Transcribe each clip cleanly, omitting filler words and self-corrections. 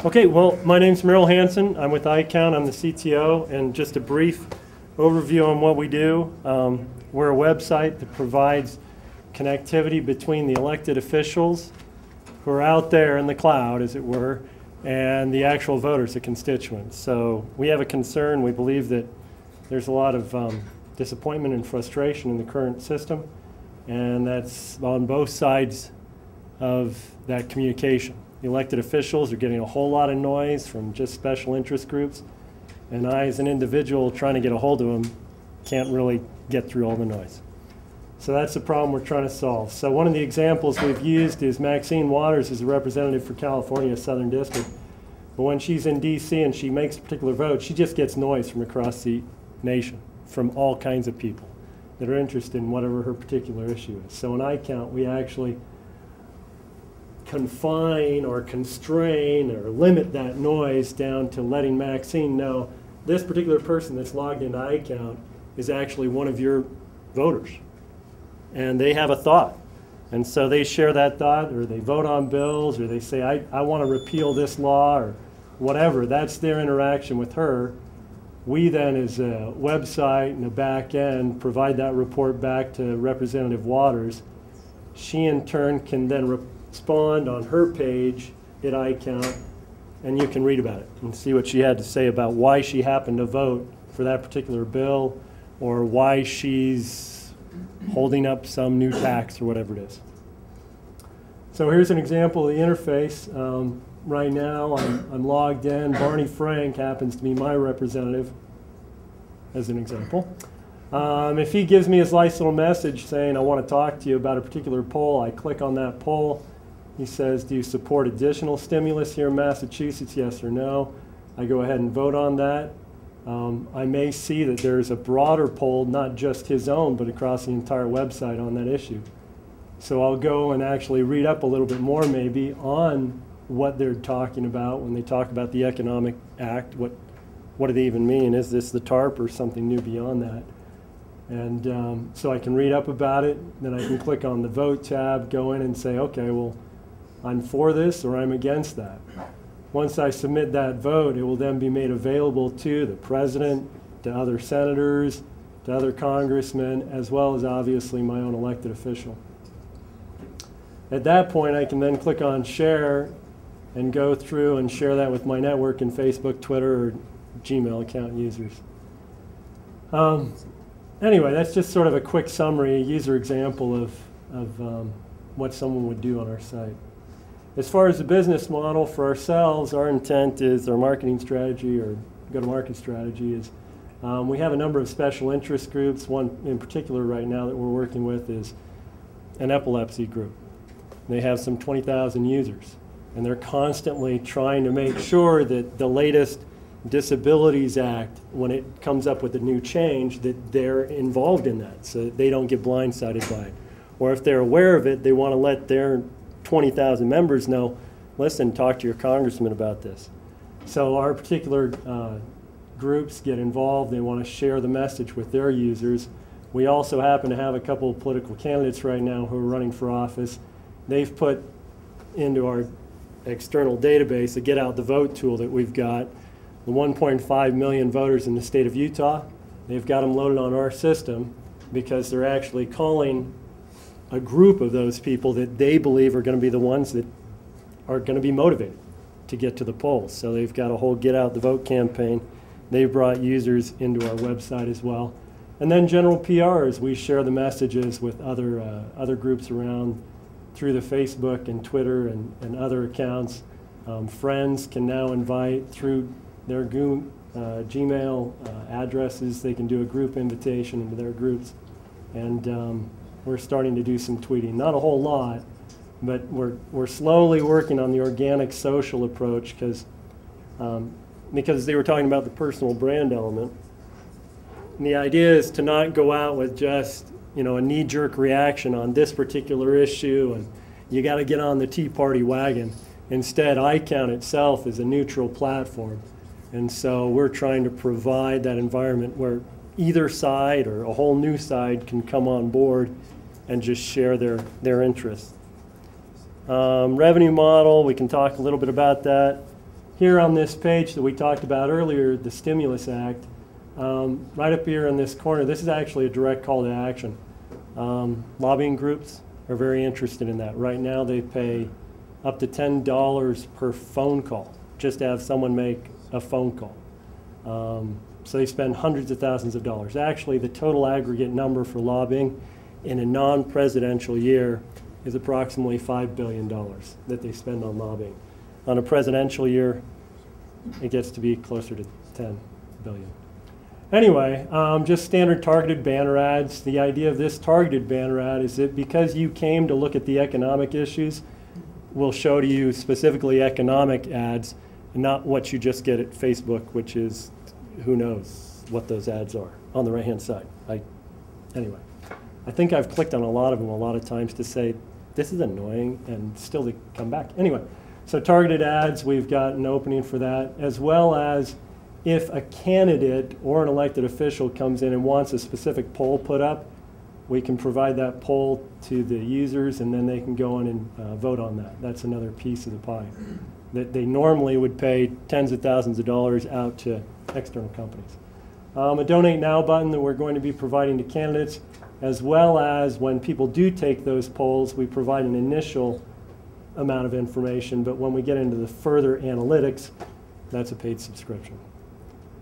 Okay, well, my name's Merril Hansen. I'm with iCount. I'm the CTO, and just a brief overview on what we do. We're a website that provides connectivity between the elected officials who are out there in the cloud, as it were, and the actual voters, the constituents. So we have a concern. We believe that there's a lot of disappointment and frustration in the current system, and that's on both sides of that communication. The elected officials are getting a whole lot of noise from just special interest groups, and I, as an individual trying to get a hold of them, can't really get through all the noise. So that's the problem we're trying to solve. So one of the examples we've used is Maxine Waters is a representative for California Southern District. But when she's in DC and she makes a particular vote, she just gets noise from across the nation, from all kinds of people that are interested in whatever her particular issue is. So in iCount, we actually confine or constrain or limit that noise down to letting Maxine know this particular person that's logged into iCount is actually one of your voters. And they have a thought. And so they share that thought, or they vote on bills, or they say, I want to repeal this law, or whatever. That's their interaction with her. We then, as a website and a back end, provide that report back to Representative Waters. She, in turn, can then respond on her page at iCount, and you can read about it and see what she had to say about why she happened to vote for that particular bill, or why she's holding up some new tax or whatever it is. So here's an example of the interface. Right now I'm logged in. Barney Frank happens to be my representative, as an example. If he gives me his nice little message saying, I want to talk to you about a particular poll, I click on that poll. He says, do you support additional stimulus here in Massachusetts, yes or no? I go ahead and vote on that. I may see that there's a broader poll, not just his own, but across the entire website on that issue. So I'll go and actually read up a little bit more maybe on what they're talking about when they talk about the Economic Act. What do they even mean? Is this the TARP or something new beyond that? And so I can read up about it. Then I can click on the Vote tab, go in and say, okay, well, I'm for this or I'm against that. Once I submit that vote, it will then be made available to the president, to other senators, to other congressmen, as well as obviously my own elected official. At that point, I can then click on share and go through and share that with my network in Facebook, Twitter, or Gmail account users. Anyway, that's just sort of a quick summary, a user example of what someone would do on our site. As far as the business model for ourselves, our intent is, our marketing strategy or go-to-market strategy is, we have a number of special interest groups. One in particular right now that we're working with is an epilepsy group. They have some 20,000 users, and they're constantly trying to make sure that the latest Disabilities Act, when it comes up with a new change, that they're involved in that so that they don't get blindsided by it. Or if they're aware of it, they want to let their 20,000 members know, listen, talk to your congressman about this. So our particular groups get involved. They want to share the message with their users. We also happen to have a couple of political candidates right now who are running for office. They've put into our external database, the Get Out the Vote tool that we've got, the 1.5 million voters in the state of Utah. They've got them loaded on our system because they're actually calling a group of those people that they believe are going to be the ones that are going to be motivated to get to the polls. So they've got a whole Get Out the Vote campaign. They've brought users into our website as well. And then general PRs, we share the messages with other groups around through the Facebook and Twitter and other accounts. Friends can now invite through their Gmail addresses. They can do a group invitation into their groups. And we're starting to do some tweeting. Not a whole lot, but we're slowly working on the organic social approach because they were talking about the personal brand element. And the idea is to not go out with just a knee-jerk reaction on this particular issue and you got to get on the Tea Party wagon. Instead, iCount itself is a neutral platform. And so we're trying to provide that environment where either side or a whole new side can come on board and just share their interests. Revenue model, we can talk a little bit about that. here on this page that we talked about earlier, the Stimulus Act, right up here in this corner, this is actually a direct call to action. Lobbying groups are very interested in that. Right now they pay up to $10 per phone call just to have someone make a phone call. So they spend hundreds of thousands of dollars. Actually, the total aggregate number for lobbying in a non-presidential year is approximately $5 billion that they spend on lobbying. On a presidential year, it gets to be closer to 10 billion. Anyway, just standard targeted banner ads. The idea of this targeted banner ad is that because you came to look at the economic issues, we'll show to you specifically economic ads, and not what you just get at Facebook, which is who knows what those ads are on the right-hand side. Anyway, I think I've clicked on a lot of them a lot of times to say, this is annoying, and still they come back. Anyway, so targeted ads, we've got an opening for that, as well as if a candidate or an elected official comes in and wants a specific poll put up, we can provide that poll to the users, and then they can go in and vote on that. That's another piece of the pie. That they normally would pay tens of thousands of dollars out to external companies. A Donate Now button that we're going to be providing to candidates, as well as when people do take those polls, we provide an initial amount of information, but when we get into the further analytics, that's a paid subscription.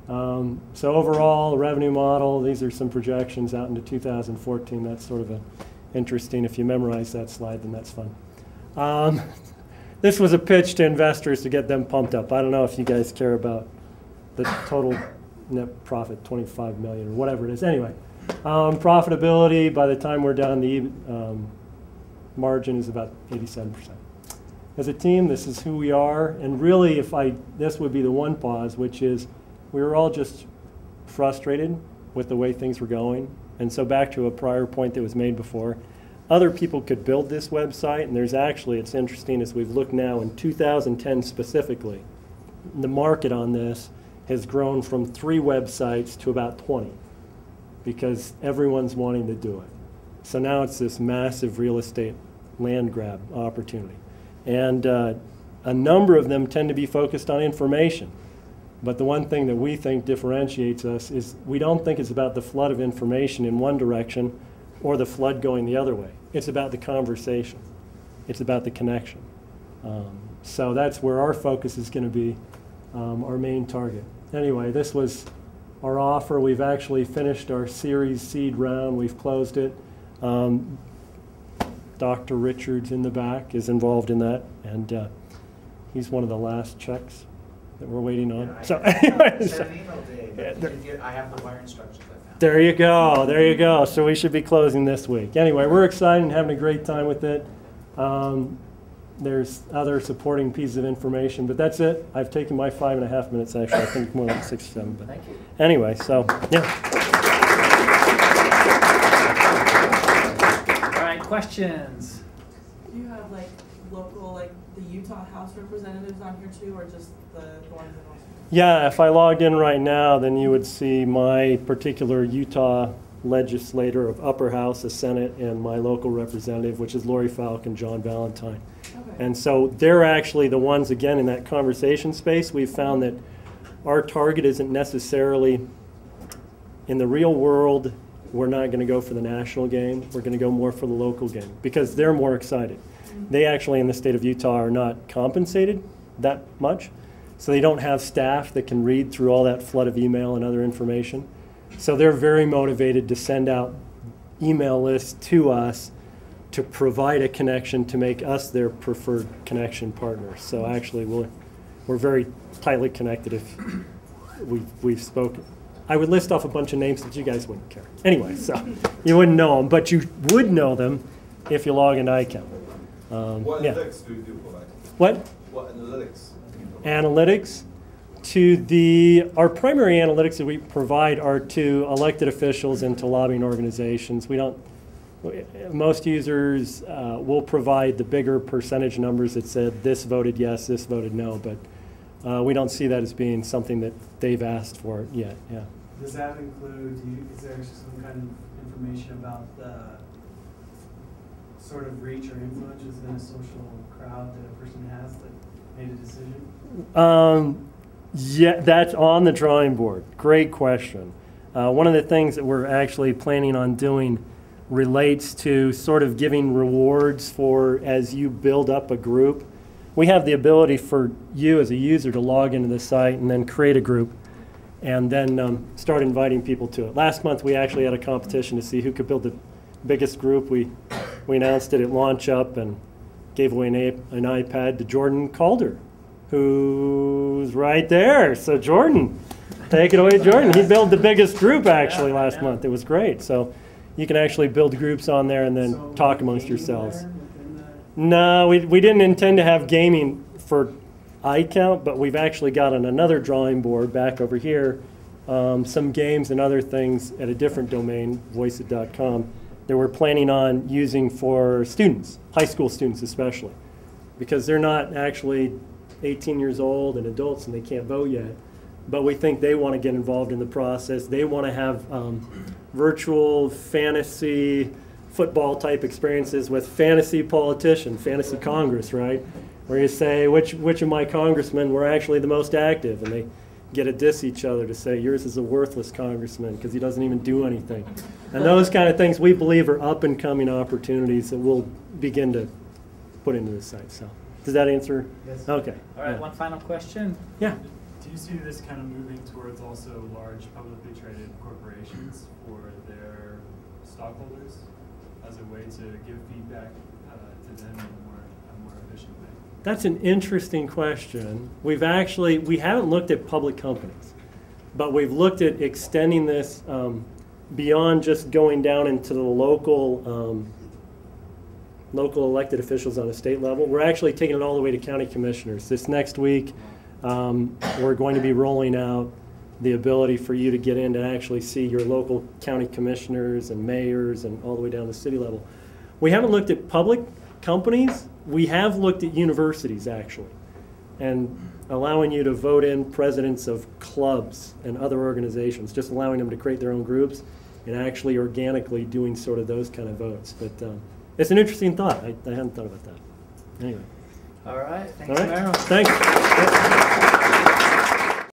So overall, revenue model, these are some projections out into 2014. That's sort of interesting. If you memorize that slide, then that's fun. This was a pitch to investors to get them pumped up. I don't know if you guys care about the total net profit, 25 million or whatever it is. Anyway, profitability, by the time we're done, the margin is about 87%. As a team, this is who we are. And really, this would be the one pause, which is we were all just frustrated with the way things were going. And so back to a prior point that was made before, other people could build this website, and there's actually, it's interesting as we've looked now in 2010 specifically, the market on this has grown from 3 websites to about 20 because everyone's wanting to do it. So now it's this massive real estate land grab opportunity. And a number of them tend to be focused on information. But the one thing that we think differentiates us is we don't think it's about the flood of information in one direction or the flood going the other way. It's about the conversation. It's about the connection. So that's where our focus is going to be, our main target. Anyway, this was our offer. We've actually finished our Series seed round. We've closed it. Dr. Richards in the back is involved in that, and he's one of the last checks that we're waiting on. Yeah, so anyway, send an email, Dave. I have the wire instructions. There you go. There you go. So we should be closing this week. Anyway, we're excited and having a great time with it. There's other supporting pieces of information, but that's it. I've taken my 5.5 minutes, actually. I think more like 6 or 7. But thank you. Anyway, so, yeah. All right, questions? Do you have like local, like the Utah House representatives on here too, or just the ones in Austin? Yeah, if I logged in right now, then you would see my particular Utah legislator of Upper House, the Senate, and my local representative, which is Lori Falk and John Valentine. Okay. And so they're actually the ones, again, in that conversation space. We've found that our target isn't necessarily, in the real world, we're not going to go for the national game. We're going to go more for the local game because they're more excited. They actually, in the state of Utah, are not compensated that much. So they don't have staff that can read through all that flood of email and other information. So they're very motivated to send out email lists to us to provide a connection to make us their preferred connection partner. So actually we're very tightly connected if we've spoken. I would list off a bunch of names that you guys wouldn't care. Anyway, so you wouldn't know them, but you would know them if you log into iCount. What analytics do you do for that? What? What analytics? Analytics our primary analytics that we provide are to elected officials and to lobbying organizations. Most users will provide the bigger percentage numbers that said this voted yes, this voted no, but we don't see that as being something that they've asked for yet. Yeah. Does that include, is there some kind of information about the sort of reach or influence within a social crowd that a person has that made a decision? Yeah, that's on the drawing board. Great question. One of the things that we're actually planning on doing relates to sort of giving rewards for as you build up a group. We have the ability for you as a user to log into the site and then create a group and then start inviting people to it. Last month we actually had a competition to see who could build the biggest group. We announced it at Launch Up and gave away an iPad to Jordan Calder, who's right there. So Jordan, take it away, Jordan. He built the biggest group actually last month. It was great. So you can actually build groups on there and then talk amongst yourselves. No, we didn't intend to have gaming for iCount, but we've actually got on another drawing board back over here some games and other things at a different domain, voiceit.com, that we're planning on using for students, high school students especially, because they're not actually 18 years old and adults and they can't vote yet, but we think they want to get involved in the process. They want to have virtual fantasy football type experiences with fantasy politician, fantasy Congress, right? Where you say, which of my congressmen were actually the most active, and they get to diss each other to say, yours is a worthless congressman because he doesn't even do anything. And those kind of things we believe are up and coming opportunities that we'll begin to put into the site. So does that answer? Yes. Okay. All right, Yeah. one final question. Yeah. Do you see this kind of moving towards also large publicly traded corporations for their stockholders as a way to give feedback to them in a more efficient way? That's an interesting question. We haven't looked at public companies, but we've looked at extending this beyond just going down into the local elected officials on a state level. We're actually taking it all the way to county commissioners. This next week, we're going to be rolling out the ability for you to get in to actually see your local county commissioners and mayors and all the way down to city level. We haven't looked at public companies. We have looked at universities actually, and allowing you to vote in presidents of clubs and other organizations, just allowing them to create their own groups and actually organically doing sort of those kind of votes. But it's an interesting thought. I hadn't thought about that. Anyway. All right, All thanks, right. Merril. Thanks.